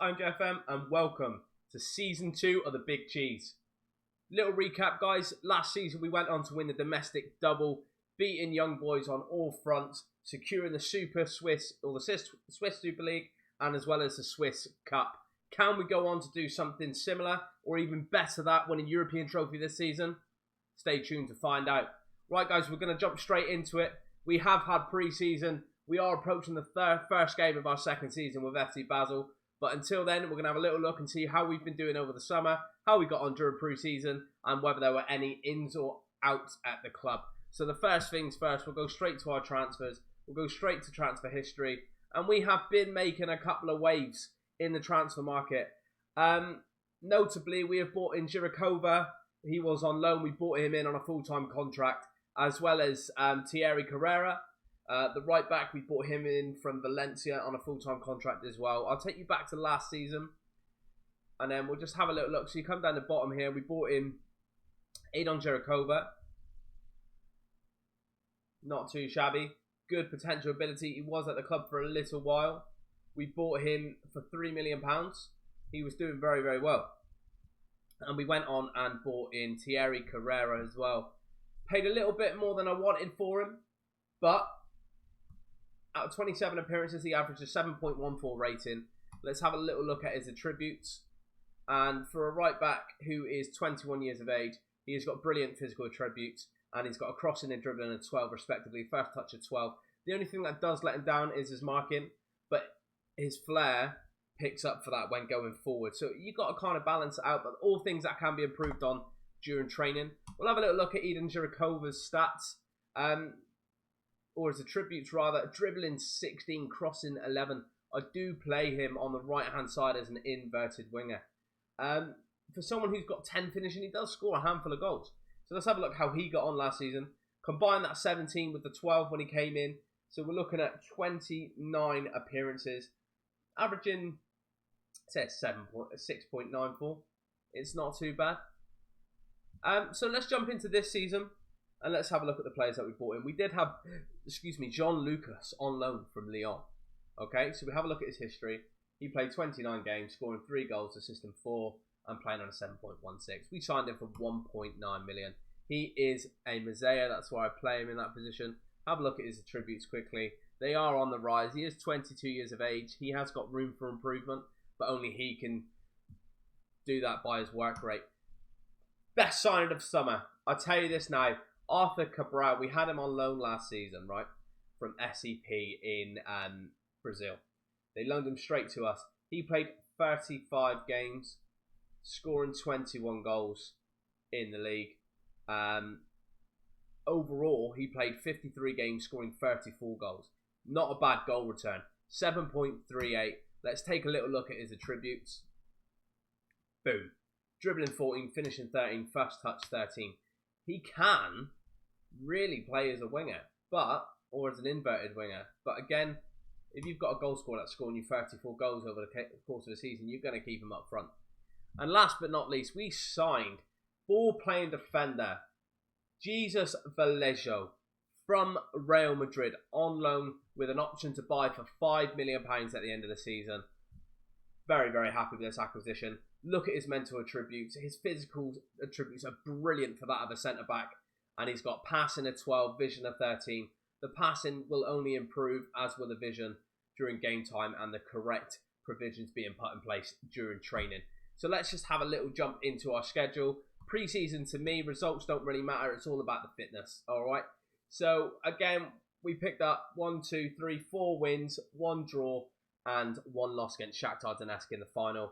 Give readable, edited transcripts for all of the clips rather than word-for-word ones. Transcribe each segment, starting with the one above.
I'm JFM and welcome to Season 2 of the Big Cheese. Little recap, guys. Last season we went on to win the domestic double, beating Young Boys on all fronts, securing the Swiss Super League and as well as the Swiss Cup. Can we go on to do something similar or even better that, win a European trophy this season? Stay tuned to find out. Right, guys, we're going to jump straight into it. We have had pre-season. We are approaching the first game of our second season with FC Basel. But until then, we're going to have a little look and see how we've been doing over the summer, how we got on during pre-season, and whether there were any ins or outs at the club. So the first things first, we'll go straight to our transfers. We'll go straight to transfer history. And we have been making a couple of waves in the transfer market. Notably, we have bought in Zurikova. He was on loan. We bought him in on a full-time contract, as well as Thierry Carrera. The right back, we bought him in from Valencia on a full-time contract as well. I'll take you back to last season, and then we'll just have a little look. So you come down the bottom here. We bought in Adon Zurikova. Not too shabby. Good potential ability. He was at the club for a little while. We bought him for £3 million. He was doing very, very well. And we went on and bought in Thierry Carrera as well. Paid a little bit more than I wanted for him, but out of 27 appearances, he averaged a 7.14 rating. Let's have a little look at his attributes. And for a right back who is 21 years of age, he has got brilliant physical attributes, and he's got a crossing and dribbling of 12 respectively, first touch of 12. The only thing that does let him down is his marking, but his flair picks up for that when going forward. So you've got to kind of balance it out, but all things that can be improved on during training. We'll have a little look at Eden Zurikova's stats. Or his attributes rather. Dribbling 16, crossing 11. I do play him on the right hand side as an inverted winger. For someone who's got 10 finishing, he does score a handful of goals. So let's have a look how he got on last season. Combine that 17 with the 12 when he came in. So we're looking at 29 appearances, averaging, say, 6.94. It's not too bad. So let's jump into this season. And let's have a look at the players that we bought in. We did have, Jean Lucas on loan from Lyon. Okay, so we have a look at his history. He played 29 games, scoring 3 goals, assisting 4, and playing on a 7.16. We signed him for 1.9 million. He is a Messiah, that's why I play him in that position. Have a look at his attributes quickly. They are on the rise. He is 22 years of age. He has got room for improvement, but only he can do that by his work rate. Best signing of summer. I'll tell you this now. Arthur Cabral, we had him on loan last season, right, from SEP in Brazil. They loaned him straight to us. He played 35 games, scoring 21 goals in the league. Overall, he played 53 games, scoring 34 goals. Not a bad goal return. 7.38. Let's take a little look at his attributes. Boom. Dribbling 14, finishing 13, first touch 13. He can really play as a winger, or as an inverted winger. But again, if you've got a goal scorer that's scoring you 34 goals over the course of the season, you're going to keep him up front. And last but not least, we signed ball-playing defender Jesus Vallejo from Real Madrid on loan with an option to buy for £5 million at the end of the season. Very, very happy with this acquisition. Look at his mental attributes. His physical attributes are brilliant for that of a centre-back. And he's got passing of 12, vision of 13. The passing will only improve, as will the vision, during game time and the correct provisions being put in place during training. So let's just have a little jump into our schedule. Pre-season, to me, results don't really matter. It's all about the fitness, all right? So, again, we picked up 4 wins, 1 draw, and 1 loss against Shakhtar Donetsk in the final.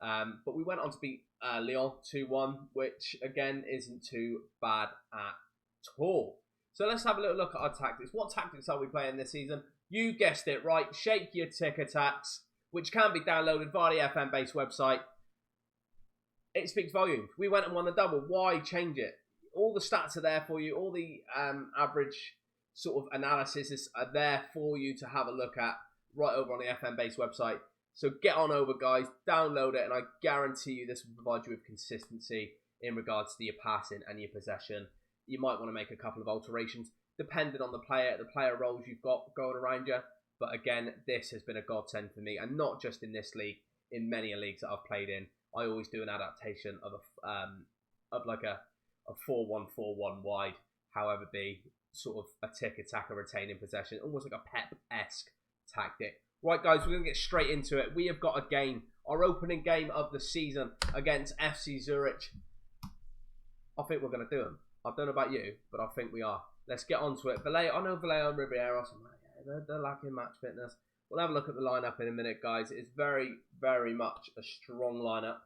But we went on to beat Lyon 2-1, which again isn't too bad at all. So let's have a little look at our tactics. What tactics are we playing this season? You guessed it, right? Shake your tick attacks, which can be downloaded via the FM-based website. It speaks volumes. We went and won the double. Why change it? All the stats are there for you. All the average sort of analysis are there for you to have a look at right over on the FM-based website. So get on over, guys, download it, and I guarantee you this will provide you with consistency in regards to your passing and your possession. You might want to make a couple of alterations depending on the player roles you've got going around you. But again, this has been a godsend for me, and not just in this league. in many leagues that I've played in. I always do an adaptation of like a 4-1-4-1 wide, however be sort of a tick attacker retaining possession, almost like a Pep-esque tactic. Right, guys, we're going to get straight into it. We have got a game, our opening game of the season against FC Zurich. I think we're going to do them. I don't know about you, but I think we are. Let's get on to it. I know Vallejo and Ribeiros, they're lacking match fitness. We'll have a look at the lineup in a minute, guys. It's very, very much a strong lineup.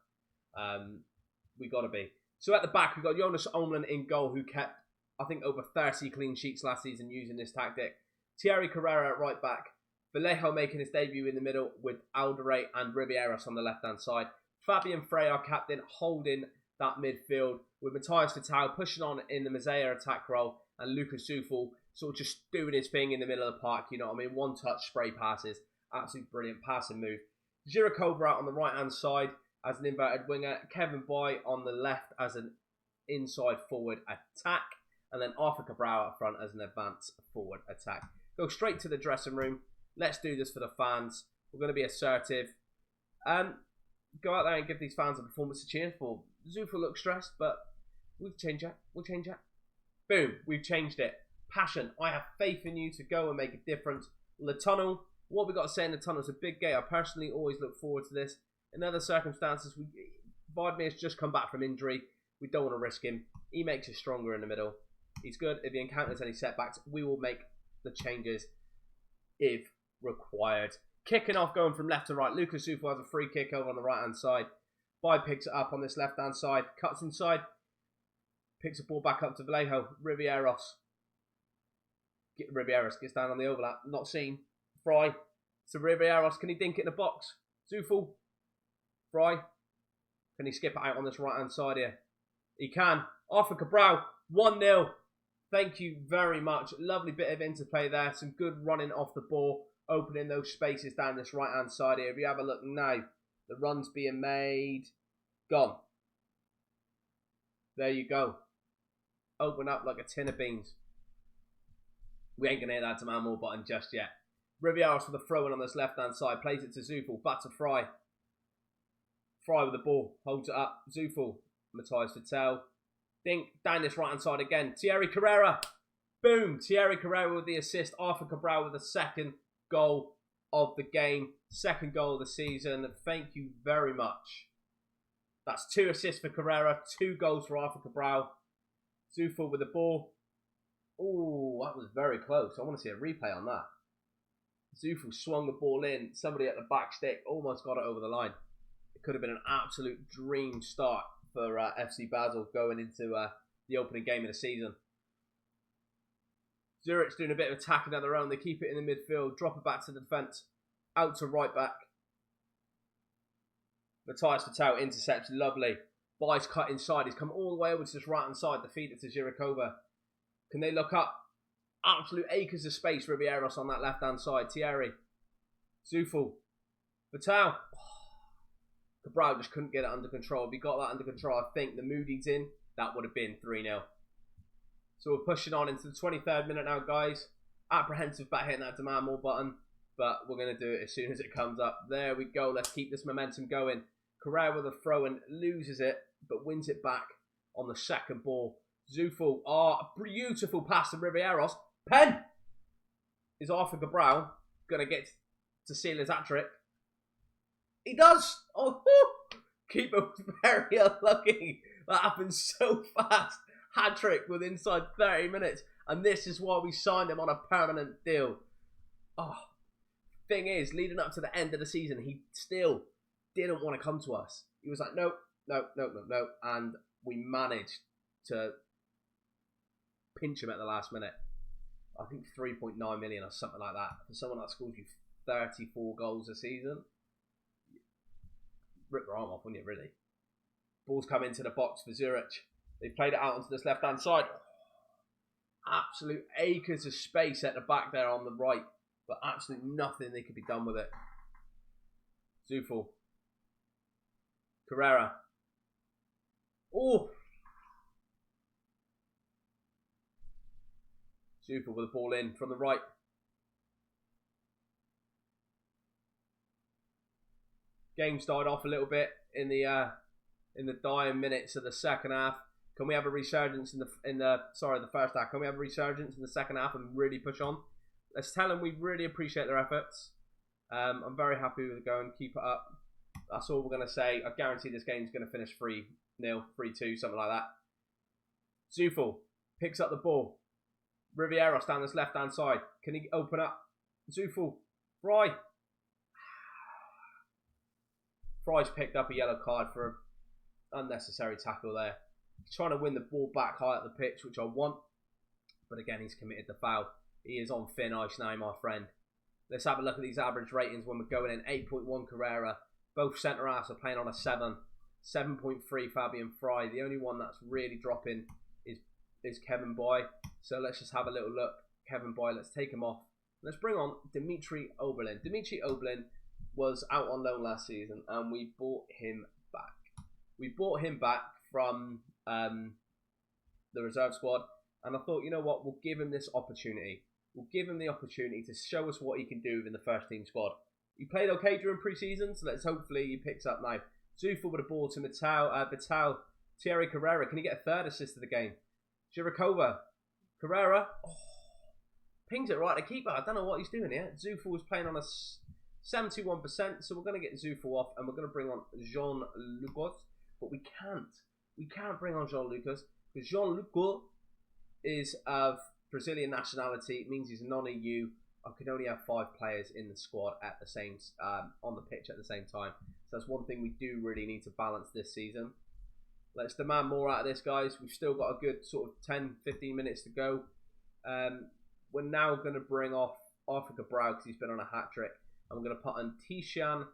We got to be. So at the back, we've got Jonas Omlin in goal, who kept, I think, over 30 clean sheets last season using this tactic. Thierry Carrera at right back. Vallejo making his debut in the middle with Alderete and Ribeiros on the left-hand side. Fabian Frey, our captain, holding that midfield with Matthias Vital pushing on in the Mazea attack role and Lucas Zufel sort of just doing his thing in the middle of the park, you know what I mean? One-touch spray passes. Absolutely brilliant passing move. Zurikova out on the right-hand side as an inverted winger. Kevin Boy on the left as an inside forward attack. And then Arthur Cabral up front as an advanced forward attack. Go straight to the dressing room. Let's do this for the fans. We're going to be assertive. Go out there and give these fans a performance to cheer for. Zufel looks stressed, but we'll change it. We'll change it. Boom. We've changed it. Passion. I have faith in you to go and make a difference. The tunnel. What we got to say in the tunnel is a big game. I personally always look forward to this. In other circumstances, Vladimir has just come back from injury. We don't want to risk him. He makes us stronger in the middle. He's good. If he encounters any setbacks, we will make the changes if required. Kicking off, going from left to right. Lucas Zufel has a free kick over on the right-hand side. Bai picks it up on this left-hand side. Cuts inside. Picks the ball back up to Vallejo. Ribeiros gets down on the overlap. Not seen. Fry. So Ribeiros, can he dink it in the box? Zufel. Fry. Can he skip it out on this right-hand side here? He can. Arthur Cabral. 1-0. Thank you very much. Lovely bit of interplay there. Some good running off the ball. Opening those spaces down this right-hand side here. If you have a look now, the run's being made. Gone. There you go. Open up like a tin of beans. We ain't going to hit that to man more button just yet. Ribeiros for the throw-in on this left-hand side. Plays it to Zufel. Back to Fry. Fry with the ball. Holds it up. Zufel. Matthias Vital. Dink down this right-hand side again. Thierry Carrera. Boom. Thierry Carrera with the assist. Arthur Cabral with the second goal of the game. Second goal of the season. Thank you very much. That's 2 assists for Carrera. 2 goals for Arthur Cabral. Zufel with the ball. Oh, that was very close. I want to see a replay on that. Zufel swung the ball in. Somebody at the back stick almost got it over the line. It could have been an absolute dream start for FC Basel going into the opening game of the season. Zurich's doing a bit of attacking on their own. They keep it in the midfield. Drop it back to the defence. Out to right back. Matthias Vital intercepts. Lovely. Bai's cut inside. He's come all the way over to this right-hand side to feed it to Zurikova. Can they look up? Absolute acres of space. Ribeiros on that left-hand side. Thierry. Zufel. Vital. Cabral just couldn't get it under control. If he got that under control, I think the mood he's in, that would have been 3-0. So we're pushing on into the 23rd minute now, guys. Apprehensive about hitting that demand more button, but we're going to do it as soon as it comes up. There we go. Let's keep this momentum going. Carrera with a throw and loses it, but wins it back on the second ball. Zufel. A beautiful pass to Ribeiros. Pen! Is Arthur Cabral going to get to seal his hat-trick? He does! Oh, keeper was very unlucky. That happened so fast. Hat-trick with inside 30 minutes. And this is why we signed him on a permanent deal. Oh, thing is, leading up to the end of the season, he still didn't want to come to us. He was like, no. And we managed to pinch him at the last minute. I think 3.9 million or something like that. For someone that scores you 34 goals a season. Rip their arm off, wouldn't you, really? Ball's come into the box for Zurich. They've played it out onto this left-hand side. Absolute acres of space at the back there on the right. But absolutely nothing they could be done with it. Zufel. Carrera. Oh! Zufel with the ball in from the right. Game started off a little bit in the dying minutes of the second half. Can we have a resurgence in the first half? Can we have a resurgence in the second half and really push on? Let's tell them we really appreciate their efforts. I'm very happy with it going. Keep it up. That's all we're going to say. I guarantee this game's going to finish 3-0, 3-2, something like that. Zufel picks up the ball. Rivieros down this left-hand side. Can he open up? Zufel. Fry. Fry's picked up a yellow card for an unnecessary tackle there. He's trying to win the ball back high up the pitch, which I want. But again, he's committed the foul. He is on thin ice now, my friend. Let's have a look at these average ratings when we're going in. 8.1 Carrera. Both centre-halves are playing on a 7. 7.3 Fabian Fry. The only one that's really dropping is Kevin Boy. So let's just have a little look. Kevin Boy, let's take him off. Let's bring on Dimitri Oberlin. Dimitri Oberlin was out on loan last season and we bought him back. We bought him back from the reserve squad, and I thought, you know what, we'll give him this opportunity. We'll give him the opportunity to show us what he can do in the first team squad. He played okay during pre-season, so let's hopefully he picks up now. Zufel with a ball to Vital, Thierry Carrera. Can he get a third assist of the game? Zhirikova, Carrera, pings it right to keeper. I don't know what he's doing here. Zufel was playing on a 71%, so we're going to get Zufel off and we're going to bring on Jean Lucas, but we can't bring on Jean Lucas because Jean Lucas is of Brazilian nationality. It means he's non-EU. I can only have 5 players in the squad at the same on the pitch at the same time. So that's one thing we do really need to balance this season. Let's demand more out of this, guys. We've still got a good sort of 10-15 minutes to go. We're now going to bring off Arthur Cabral because he's been on a hat-trick. And we're going to put on Tishan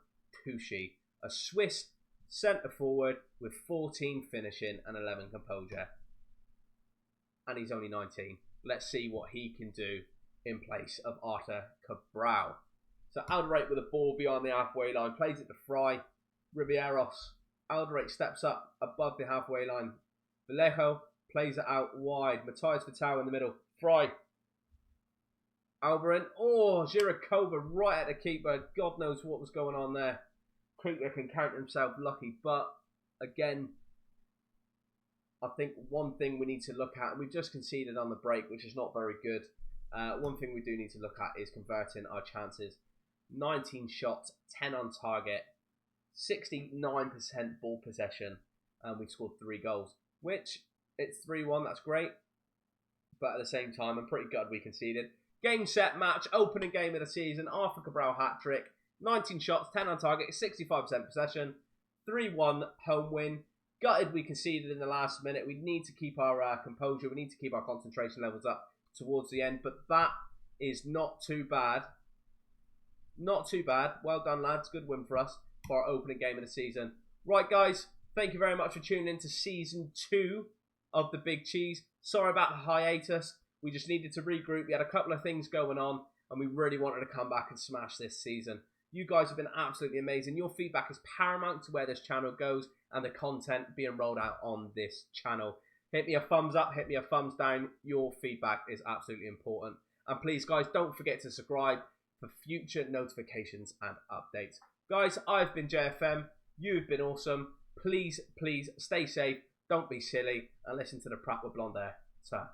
Tushi, a Swiss centre-forward with 14 finishing and 11 composure. And he's only 19. Let's see what he can do in place of Arthur Cabral. So Alderete with a ball beyond the halfway line, plays it to Fry. Rivieros. Alderete steps up above the halfway line. Vallejo plays it out wide. Matthias Vital in the middle. Fry. Alberin. Oh, Zhirikova right at the keeper. God knows what was going on there. Krieger can count himself lucky. But again, I think one thing we need to look at, and we've just conceded on the break, which is not very good. One thing we do need to look at is converting our chances. 19 shots, 10 on target, 69% ball possession, and we scored 3 goals. Which, it's 3-1, that's great. But at the same time, I'm pretty gutted we conceded. Game, set, match, opening game of the season. Arthur Cabral hat-trick. 19 shots, 10 on target, 65% possession. 3-1 home win. Gutted we conceded in the last minute. We need to keep our composure. We need to keep our concentration levels up towards the end. But that is not too bad. Not too bad. Well done, lads. Good win for us for our opening game of the season. Right, guys. Thank you very much for tuning in to Season 2 of The Big Cheese. Sorry about the hiatus. We just needed to regroup. We had a couple of things going on, and we really wanted to come back and smash this season. You guys have been absolutely amazing. Your feedback is paramount to where this channel goes and the content being rolled out on this channel. Hit me a thumbs up, hit me a thumbs down. Your feedback is absolutely important. And please, guys, don't forget to subscribe for future notifications and updates. Guys, I've been JFM. You've been awesome. Please, please stay safe. Don't be silly. And listen to the Pratt with Blonde Hair. Ta.